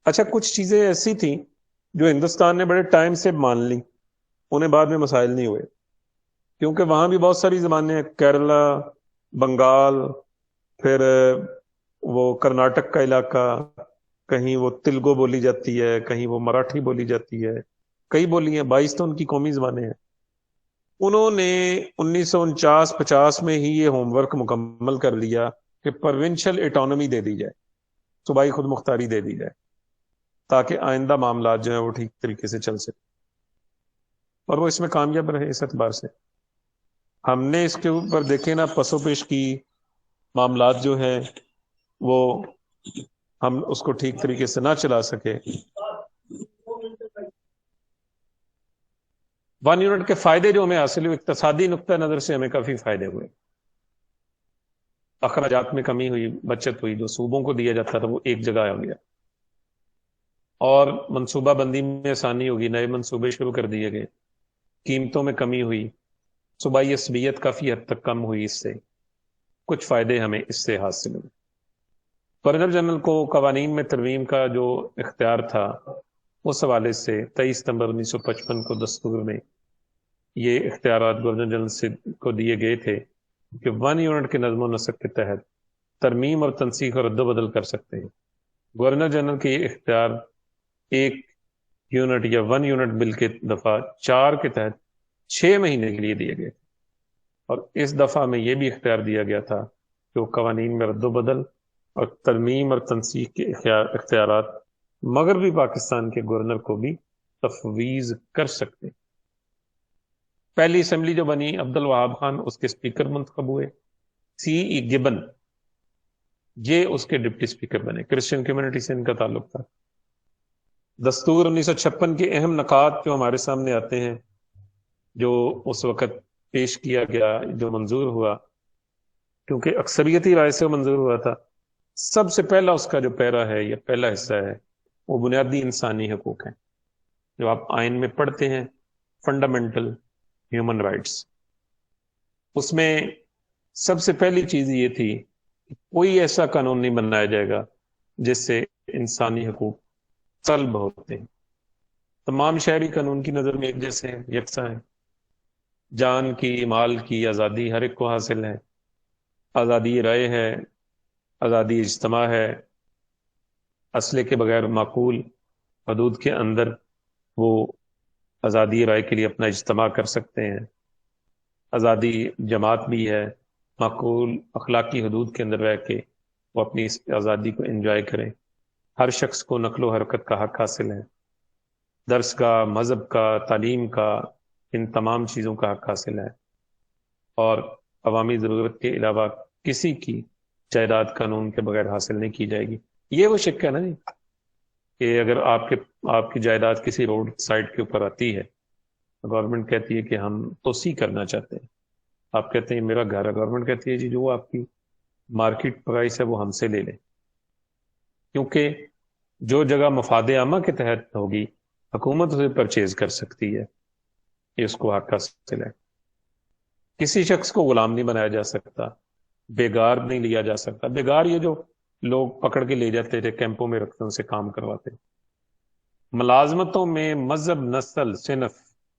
اچھا، کچھ چیزیں ایسی تھیں جو ہندوستان نے بڑے ٹائم سے مان لی، انہیں بعد میں مسائل نہیں ہوئے، کیونکہ وہاں بھی بہت ساری زبانیں ہیں، کیرلا، بنگال، پھر وہ کرناٹک کا علاقہ، کہیں وہ تلگو بولی جاتی ہے، کہیں وہ مراٹھی بولی جاتی ہے، کئی بولی ہیں، 22 تو ان کی قومی زبانیں ہیں. انہوں نے 1949-50 میں ہی یہ ہوم ورک مکمل کر لیا کہ پروونشل اٹانومی دے دی جائے، صوبائی خود مختاری دے دی جائے، تاکہ آئندہ معاملات جو ہیں وہ ٹھیک طریقے سے چل سکے. اور وہ اس میں کامیاب رہے. اس اعتبار سے ہم نے اس کے اوپر دیکھے نا پسو پیش کی معاملات جو ہیں وہ ہم اس کو ٹھیک طریقے سے نہ چلا سکے. 1 یونٹ کے فائدے جو ہمیں حاصل ہوئے، اقتصادی نقطہ نظر سے ہمیں کافی فائدے ہوئے. اخراجات میں کمی ہوئی، بچت ہوئی، جو صوبوں کو دیا جاتا تھا وہ ایک جگہ ہو گیا، اور منصوبہ بندی میں آسانی ہوگی، نئے منصوبے شروع کر دیے گئے. قیمتوں میں کمی ہوئی، صوبائی عصبیت کافی حد تک کم ہوئی، اس سے کچھ فائدے ہمیں اس سے حاصل ہوئے۔ گورنر جنرل کو قوانین میں ترمیم کا جو اختیار تھا، اس حوالے سے 23 ستمبر 1955 کو دستور میں یہ اختیارات گورنر جنرل سے کو دیے گئے تھے کہ 1 یونٹ کے نظم و نسق کے تحت ترمیم اور تنسیخ اور رد و بدل کر سکتے ہیں۔ گورنر جنرل کے یہ اختیار 1 یونٹ یا 1 یونٹ بل کے دفعہ 4 کے تحت 6 مہینے کے لیے دیے گئے تھے، اور اس دفعہ میں یہ بھی اختیار دیا گیا تھا کہ وہ قوانین میں رد و بدل اور ترمیم اور تنسیخ کے اختیارات مغربی پاکستان کے گورنر کو بھی تفویض کر سکتے۔ پہلی اسمبلی جو بنی، عبد الوہاب خان اس کے اسپیکر منتخب ہوئے، سی ای گبن یہ اس کے ڈپٹی اسپیکر بنے، کرسچن کمیونٹی سے ان کا تعلق تھا۔ دستور 1956 کے اہم نکات جو ہمارے سامنے آتے ہیں، جو اس وقت پیش کیا گیا، جو منظور ہوا، کیونکہ اکثریتی رائے سے وہ منظور ہوا تھا۔ سب سے پہلا اس کا جو پیرا ہے یا پہلا حصہ ہے، وہ بنیادی انسانی حقوق ہیں، جو آپ آئین میں پڑھتے ہیں، فنڈامنٹل ہیومن رائٹس۔ اس میں سب سے پہلی چیز یہ تھی کہ کوئی ایسا قانون نہیں بنایا جائے گا جس سے انسانی حقوق سلب ہوتے ہیں۔ تمام شہری قانون کی نظر میں ایک جیسے ہیں، یکساں ہیں۔ جان کی، مال کی آزادی ہر ایک کو حاصل ہے، آزادی رائے ہے، آزادی اجتماع ہے، اسلحے کے بغیر معقول حدود کے اندر وہ آزادی رائے کے لیے اپنا اجتماع کر سکتے ہیں، آزادی جماعت بھی ہے، معقول اخلاقی حدود کے اندر رہ کے وہ اپنی اس آزادی کو انجوائے کریں۔ ہر شخص کو نقل و حرکت کا حق حاصل ہے، درس کا، مذہب کا، تعلیم کا، ان تمام چیزوں کا حق حاصل ہے، اور عوامی ضرورت کے علاوہ کسی کی جائیداد قانون کے بغیر حاصل نہیں کی جائے گی۔ یہ وہ شک ہے نا جی، کہ اگر آپ کی جائیداد کسی روڈ سائڈ کے اوپر آتی ہے، گورنمنٹ کہتی ہے کہ ہم توسیع کرنا چاہتے ہیں، آپ کہتے ہیں میرا گھر ہے، گورنمنٹ کہتی ہے جی جو آپ کی مارکیٹ پرائس ہے وہ ہم سے لے لیں، کیونکہ جو جگہ مفاد عامہ کے تحت ہوگی حکومت اسے پرچیز کر سکتی ہے، یہ اس کو حق حاصل ہے۔ کسی شخص کو غلام نہیں بنایا جا سکتا، بیگار نہیں لیا جا سکتا۔ بیگار یہ جو لوگ پکڑ کے لے جاتے تھے، کیمپوں میں رکھتے ان سے کام کرواتے۔ ملازمتوں میں مذہب، نسل، صنف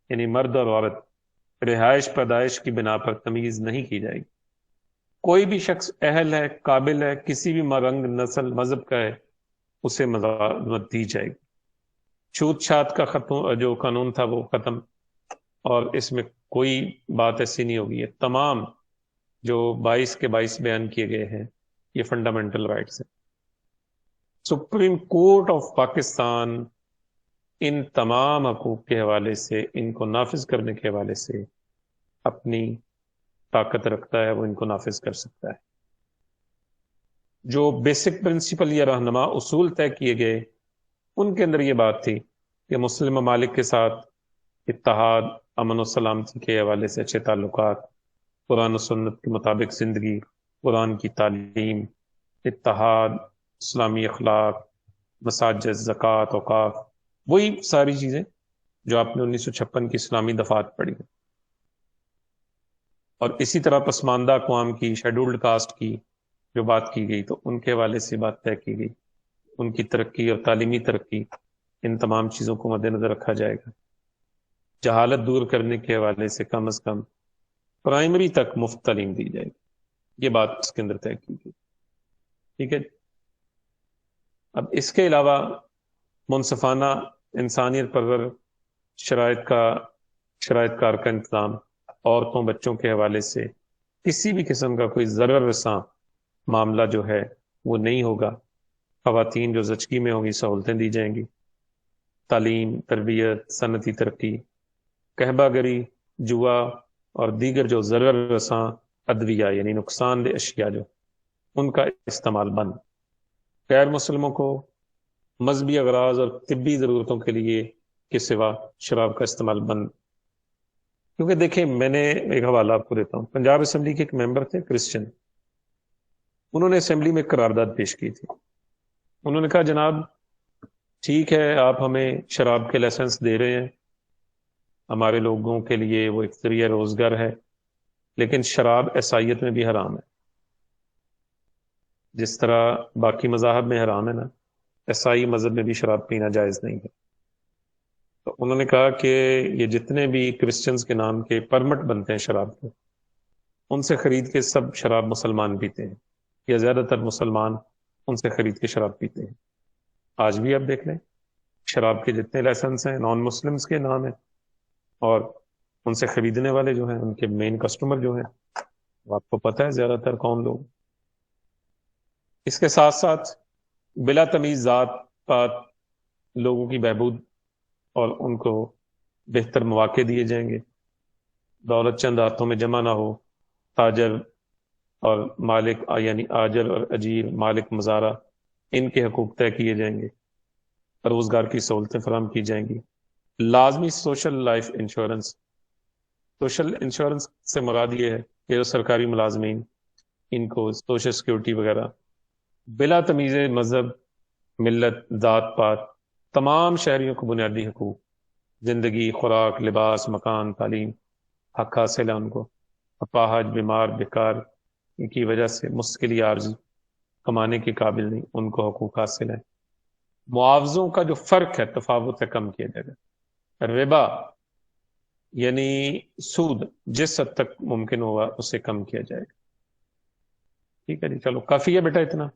یعنی مرد اور عورت، رہائش، پیدائش کی بنا پر تمیز نہیں کی جائے گی۔ کوئی بھی شخص اہل ہے، قابل ہے، کسی بھی رنگ، نسل، مذہب کا ہے، اسے ملازمت دی جائے گی۔ چھوت چھات کا جو قانون تھا وہ ختم، اور اس میں کوئی بات ایسی نہیں ہوگی۔ یہ تمام جو 22 کے 22 بیان کیے گئے ہیں یہ فنڈامنٹل رائٹس ہیں۔ سپریم کورٹ آف پاکستان ان تمام حقوق کے حوالے سے، ان کو نافذ کرنے کے حوالے سے اپنی طاقت رکھتا ہے، وہ ان کو نافذ کر سکتا ہے۔ جو بیسک پرنسپل یا رہنما اصول طے کیے گئے، ان کے اندر یہ بات تھی کہ مسلم ممالک کے ساتھ اتحاد، امن و سلامتی کے حوالے سے اچھے تعلقات، قرآن و سنت کے مطابق زندگی، قرآن کی تعلیم، اتحاد، اسلامی اخلاق، مساجد، زکوٰۃ، اوقاف، وہی ساری چیزیں جو آپ نے 1956 کی اسلامی دفعات پڑھی ہیں۔ اور اسی طرح پسماندہ اقوام کی، شیڈولڈ کاسٹ کی جو بات کی گئی، تو ان کے حوالے سے بات طے کی گئی، ان کی ترقی اور تعلیمی ترقی، ان تمام چیزوں کو مد نظر رکھا جائے گا۔ جہالت دور کرنے کے حوالے سے کم از کم پرائمری تک مفت تعلیم دی جائے گی، یہ بات اس کے اندر طے کی گئی۔ ٹھیک ہے۔ اب اس کے علاوہ منصفانہ، انسانیت پرور شرائط کار کا انتظام، عورتوں، بچوں کے حوالے سے کسی بھی قسم کا کوئی ضرر رساں معاملہ جو ہے وہ نہیں ہوگا۔ خواتین جو زچگی میں ہوں گی سہولتیں دی جائیں گی۔ تعلیم، تربیت، صنعتی ترقی، قحبہ گری، جوا اور دیگر جو ضرر رساں ادویہ یعنی نقصان دہ اشیاء جو ان کا استعمال بند۔ غیر مسلموں کو مذہبی اغراض اور طبی ضرورتوں کے لیے کے سوا شراب کا استعمال بند۔ کیونکہ دیکھیں، میں نے ایک حوالہ آپ کو دیتا ہوں، پنجاب اسمبلی کے ایک ممبر تھے کرسچن، انہوں نے اسمبلی میں قرارداد پیش کی تھی۔ انہوں نے کہا جناب ٹھیک ہے، آپ ہمیں شراب کے لائسنس دے رہے ہیں، ہمارے لوگوں کے لیے وہ ایک ذریعہ روزگار ہے، لیکن شراب عیسائیت میں بھی حرام ہے، جس طرح باقی مذاہب میں حرام ہے نا، عیسائی مذہب میں بھی شراب پینا جائز نہیں ہے۔ تو انہوں نے کہا کہ یہ جتنے بھی کرسچنز کے نام کے پرمٹ بنتے ہیں شراب کے، ان سے خرید کے سب شراب مسلمان پیتے ہیں، یا زیادہ تر مسلمان ان سے خرید کے شراب پیتے ہیں۔ آج بھی آپ دیکھ لیں، شراب کے جتنے لائسنس ہیں نان مسلمز کے نام ہیں، اور ان سے خریدنے والے جو ہیں، ان کے مین کسٹمر جو ہیں، وہ آپ کو پتہ ہے زیادہ تر کون لوگ۔ اس کے ساتھ ساتھ بلا تمیز ذات پات لوگوں کی بہبود اور ان کو بہتر مواقع دیے جائیں گے، دولت چند ہاتھوں میں جمع نہ ہو، تاجر اور مالک یعنی آجر اور اجیر، مالک مزارع، ان کے حقوق طے کیے جائیں گے، روزگار کی سہولتیں فراہم کی جائیں گی، لازمی social life insurance. Social insurance سے مراد یہ ہے کہ جو سرکاری ملازمین، ان کو سوشل سیکورٹی وغیرہ بلا تمیز مذہب، ملت، ذات پات، تمام شہریوں کو بنیادی حقوق، زندگی، خوراک، لباس، مکان، تعلیم، حق حاصل ہے ان کو۔ اپاہج، بیمار، بیکار کی وجہ سے مستقل یا عارضی کمانے کے قابل نہیں، ان کو حقوق حاصل ہے۔ معاوضوں کا جو فرق ہے، تفاوت ہے، کم کیا جائے گا۔ ربا یعنی سود جس حد تک ممکن ہوگا اسے کم کیا جائے گا۔ ٹھیک ہے جی، چلو کافی ہے بیٹا اتنا۔